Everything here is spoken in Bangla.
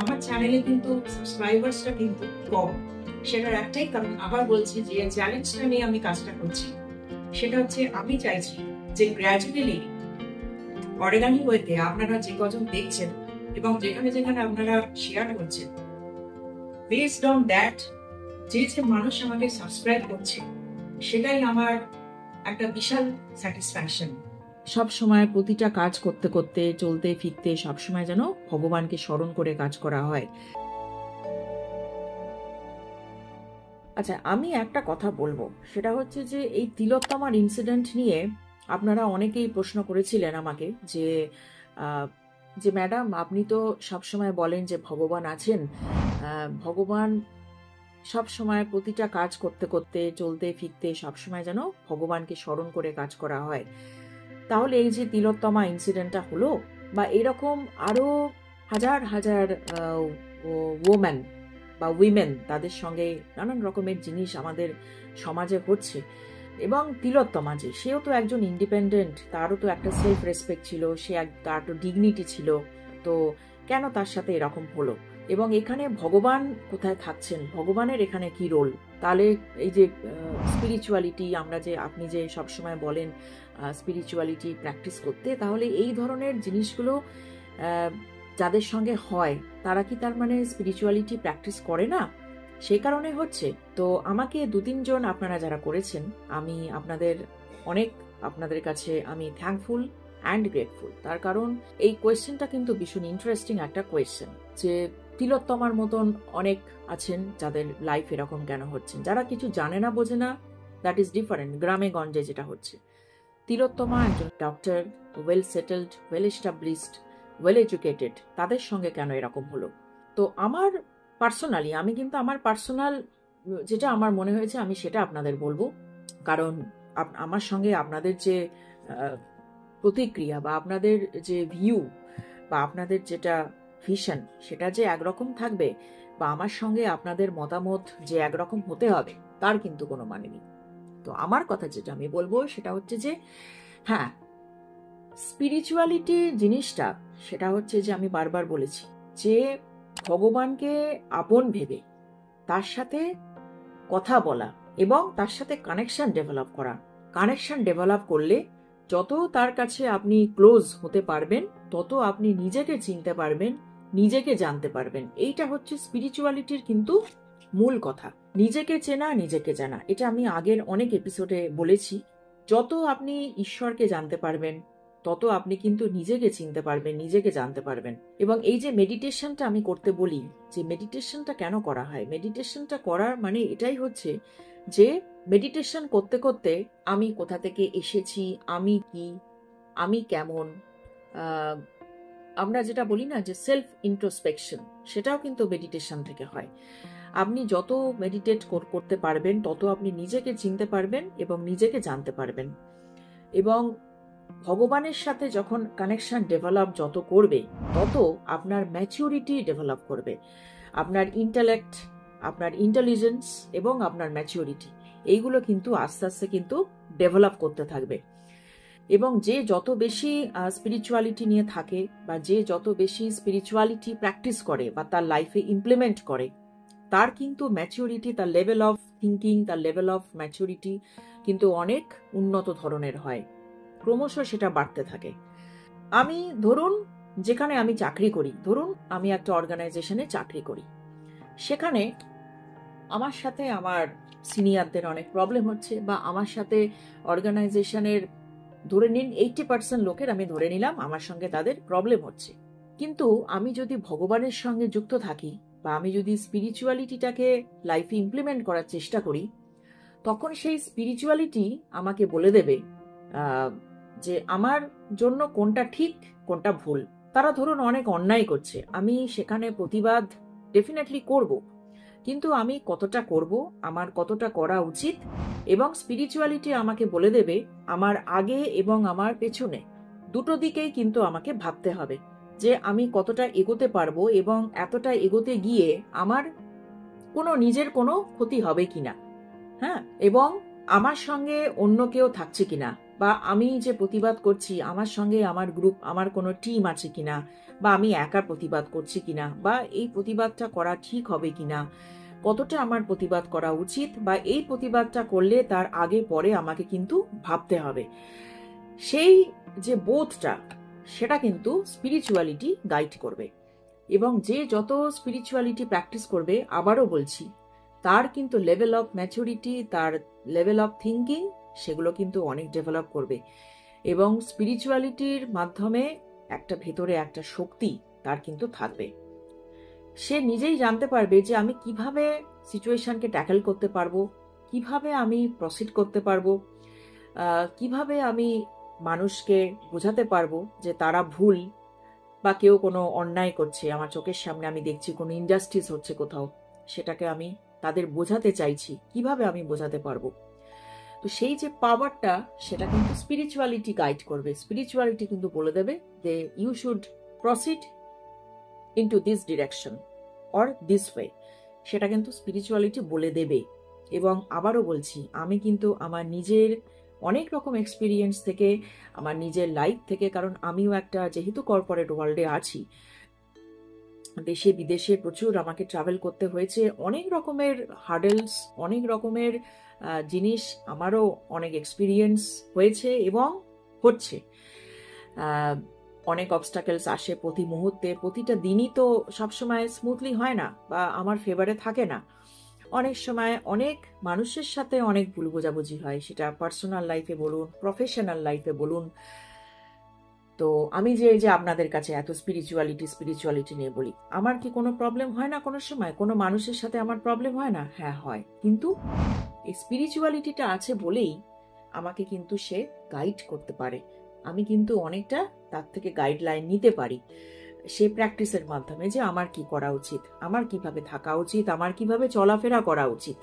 আমার চ্যানেলে কিন্তু সাবস্ক্রাইবার্সটা কিন্তু কম। সেটার একটাই কারণ, আবার বলছি, যে চ্যালেঞ্জটা নিয়ে আমি কাজটা করছি, সেটা হচ্ছে আমি চাইছি যে গ্র্যাজুয়ালি অর্গানিক ওয়েতে আপনারা যে কজন দেখছেন এবং যেখানে যেখানে আপনারা শেয়ার করছেন, বেসড অন দ্যাট যে যে মানুষ আমাকে সাবস্ক্রাইব করছে, সেটাই আমার একটা বিশাল স্যাটিসফ্যাকশন। সব সময় প্রতিটা কাজ করতে করতে, চলতে ফিরতে সবসময় যেন ভগবানকে স্মরণ করে কাজ করা হয়। আচ্ছা, আমি একটা কথা বলবো, সেটা হচ্ছে যে এই তিলোত্তমার ইনসিডেন্ট নিয়ে আপনারা অনেকেই প্রশ্ন করেছিলেন আমাকে যে ম্যাডাম, আপনি তো সবসময় বলেন যে ভগবান আছেন, ভগবান সব সময় প্রতিটা কাজ করতে করতে, চলতে ফিরতে সবসময় যেন ভগবানকে স্মরণ করে কাজ করা হয়, তাহলে এই যে তিলোত্তমা ইনসিডেন্টটা হলো, বা এরকম আরো হাজার হাজার ওম্যান বা উইমেন, তাদের সঙ্গে নানান রকমের জিনিস আমাদের সমাজে হচ্ছে, এবং তিলোত্তমা যে, সেও তো একজন ইন্ডিপেন্ডেন্ট, তারও তো একটা সেলফ রেসপেক্ট ছিল, তার তো ডিগনিটি ছিল, তো কেন তার সাথে এরকম হলো? এবং এখানে ভগবান কোথায় থাকছেন, ভগবানের এখানে কি রোল? তাহলে এই যে স্পিরিচুয়ালিটি, আপনি যে সবসময় বলেন স্পিরিচুয়ালিটি প্র্যাকটিস করতে, তাহলে এই ধরনের জিনিসগুলো যাদের সঙ্গে হয়, তারা কি তার মানে স্পিরিচুয়ালিটি প্র্যাকটিস করে না? সেই কারণে হচ্ছে। তো আমাকে 2-3 জন আপনারা যারা করেছেন, আমি আপনাদের কাছে আমি থ্যাঙ্কফুল অ্যান্ড গ্রেটফুল। তার কারণ এই কোয়েশ্চেনটা কিন্তু ভীষণ ইন্টারেস্টিং একটা কোয়েশ্চেন, যে তিলোত্তমার মতন অনেক আছেন যাদের লাইফ এরকম কেন হচ্ছে, যারা কিছু জানে না, বোঝে না, দ্যাট ইজ ডিফারেন্ট। গ্রামে গঞ্জে যেটা হচ্ছে, তিলোত্তমা একজন doctor, well settled, well established, well educated, তাদের সঙ্গে কেন এরকম হলো? তো আমার পার্সোনাল যেটা আমার মনে হয়েছে, আমি সেটা আপনাদের বলবো। কারণ আমার সঙ্গে আপনাদের যে প্রতিক্রিয়া, বা আপনাদের যে ভিউ, বা আপনাদের যেটা ভিশন, সেটা যে একরকম থাকবে, বা আমার সঙ্গে আপনাদের মতামত যে একরকম হতে হবে, তার কিন্তু কোনো মানে নেই। তো আমার কথা যেটা আমি বলবো, সেটা হচ্ছে যে হ্যাঁ, স্পিরিচুয়ালিটি জিনিসটা, সেটা হচ্ছে যে আমি বারবার বলেছি যে ভগবানকে আপন ভেবে তার সাথে কথা বলা এবং তার সাথে কানেকশন ডেভেলপ করা। কানেকশন ডেভেলপ করলে যত তার কাছে আপনি ক্লোজ হতে পারবেন, তত আপনি নিজেকে চিনতে পারবেন, নিজেকে জানতে পারবেন। এইটা হচ্ছে স্পিরিচুয়ালিটির কিন্তু মূল কথা। নিজেকে চেনা, নিজেকে জানা, এটা আমি আগের অনেক এপিসোডে বলেছি। যত আপনি ঈশ্বরকে জানতে পারবেন, তত আপনি কিন্তু নিজেকে চিনতে পারবেন, নিজেকে জানতে পারবেন। এবং এই যে মেডিটেশনটা আমি করতে বলি, যে মেডিটেশনটা কেন করা হয়, মেডিটেশনটা করার মানে এটাই হচ্ছে যে মেডিটেশন করতে করতে আমি কোথা থেকে এসেছি, আমি কি, আমি কেমন, আমরা যেটা বলি না যে সেলফ ইন্ট্রোস্পেকশন, সেটাও কিন্তু মেডিটেশন থেকে হয়। আপনি যত মেডিটেট করতে পারবেন, তত আপনি নিজেকে চিনতে পারবেন এবং নিজেকে জানতে পারবেন। এবং ভগবানের সাথে যখন কানেকশন ডেভেলপ যত করবে, তত আপনার ম্যাচিউরিটি ডেভেলপ করবে। আপনার ইন্টেলেক্ট, আপনার ইন্টেলিজেন্স এবং আপনার ম্যাচিউরিটি, এইগুলো কিন্তু আস্তে আস্তে কিন্তু ডেভেলপ করতে থাকবে। এবং যে যত বেশি স্পিরিচুয়ালিটি নিয়ে থাকে, বা যে যত বেশি স্পিরিচুয়ালিটি প্র্যাকটিস করে বা তার লাইফে ইমপ্লিমেন্ট করে, তার কিন্তু ম্যাচিউরিটি, তার লেভেল অফ থিঙ্কিং, তার লেভেল অফ ম্যাচিউরিটি কিন্তু অনেক উন্নত ধরনের হয়, ক্রমশ সেটা বাড়তে থাকে। আমি ধরুন যেখানে আমি চাকরি করি, ধরুন আমি একটা অর্গানাইজেশনে চাকরি করি, সেখানে আমার সাথে আমার সিনিয়রদের অনেক প্রবলেম হচ্ছে, বা আমার সাথে অর্গানাইজেশনের ধরে নিন 80% লোকের আমি ধরে নিলাম আমার সঙ্গে তাদের প্রবলেম হচ্ছে। কিন্তু আমি যদি ভগবানের সঙ্গে যুক্ত থাকি, বা আমি যদি স্পিরিচুয়ালিটিটাকে লাইফে ইমপ্লিমেন্ট করার চেষ্টা করি, তখন সেই স্পিরিচুয়ালিটি আমাকে বলে দেবে যে আমার জন্য কোনটা ঠিক, কোনটা ভুল। তারা ধরুন অনেক অন্যায় করছে, আমি সেখানে প্রতিবাদ ডেফিনেটলি করব, কিন্তু আমি কতটা করব, আমার কতটা করা উচিত, এবং স্পিরিচুয়ালিটি আমাকে বলে দেবে আমার আগে এবং আমার পেছনে দুটো দিকেই কিন্তু আমাকে ভাবতে হবে, যে আমি কতটা এগোতে পারবো, এবং এতটা এগোতে গিয়ে আমার নিজের কোনো ক্ষতি হবে কিনা, হ্যাঁ, এবং আমার সঙ্গে অন্য কেউ থাকছে কিনা, বা আমি যে প্রতিবাদ করছি আমার সঙ্গে আমার গ্রুপ, আমার কোনো টিম আছে কিনা, বা আমি একা প্রতিবাদ করছি কিনা, বা এই প্রতিবাদটা করা ঠিক হবে কিনা, কতটা আমার প্রতিবাদ করা উচিত, বা এই প্রতিবাদটা করলে তার আগে পরে আমাকে কিন্তু ভাবতে হবে। সেই যে বোধটা, সেটা কিন্তু স্পিরিচুয়ালিটি গাইড করবে। এবং যে যত স্পিরিচুয়ালিটি প্র্যাকটিস করবে, আবারও বলছি, তার কিন্তু লেভেল অফ ম্যাচুরিটি, তার লেভেল অফ থিঙ্কিং, সেগুলো কিন্তু অনেক ডেভেলপ করবে। এবং স্পিরিচুয়ালিটির মাধ্যমে একটা ভেতরে একটা শক্তি তার কিন্তু থাকবে। সে নিজেই জানতে পারবে যে আমি কিভাবে সিচুয়েশনকে ট্যাকেল করতে পারবো, কিভাবে আমি প্রসিড করতে পারবো, কিভাবে আমি মানুষকে বোঝাতে পারবো যে তারা ভুল, বা কেউ কোনো অন্যায় করছে আমার চোখের সামনে, আমি দেখছি কোনো ইনজাস্টিস হচ্ছে কোথাও, সেটাকে আমি তাদের বোঝাতে চাইছি, কিভাবে আমি বোঝাতে পারবো। তো সেই যে পাওয়ারটা, সেটা কিন্তু স্পিরিচুয়ালিটি গাইড করবে। স্পিরিচুয়ালিটি কিন্তু বলে দেবে যে you should proceed into this direction or this way, সেটা কিন্তু স্পিরিচুয়ালিটি বলে দেবে। এবং আবারও বলছি, আমি কিন্তু আমার নিজের অনেক রকম এক্সপিরিয়েন্স থেকে, আমার নিজের লাইফ থেকে, কারণ আমিও একটা যেহেতু কর্পোরেট ওয়ার্ল্ডে আছি, দেশে বিদেশে প্রচুর আমাকে ট্রাভেল করতে হয়েছে, অনেক রকমের হার্ডেলস, অনেক রকমের জিনিস আমারও অনেক এক্সপিরিয়েন্স হয়েছে এবং হচ্ছে। অনেক অবস্টাকেলস আসে প্রতি মুহূর্তে, প্রতিটা দিনই তো সবসময় স্মুথলি হয় না বা আমার ফেভারে থাকে না। অনেক সময় অনেক মানুষের সাথে অনেক ভুল বোঝাবুঝি হয়, সেটা পার্সোনাল লাইফে বলুন, প্রফেশনাল লাইফে বলুন। তো আমি যে আপনাদের কাছে এত স্পিরিচুয়ালিটি নিয়ে বলি, আমার কি কোনো প্রবলেম হয় না? কোনো সময় কোনো মানুষের সাথে আমার প্রবলেম হয় না? হ্যাঁ হয়, কিন্তু এই স্পিরিচুয়ালিটিটা আছে বলেই আমাকে কিন্তু সে গাইড করতে পারে। আমি কিন্তু অনেকটা তার থেকে গাইডলাইন নিতে পারি সে প্র্যাকটিসের মাধ্যমে, যে আমার কি করা উচিত, আমার কিভাবে থাকা উচিত, আমার কিভাবে চলাফেরা করা উচিত।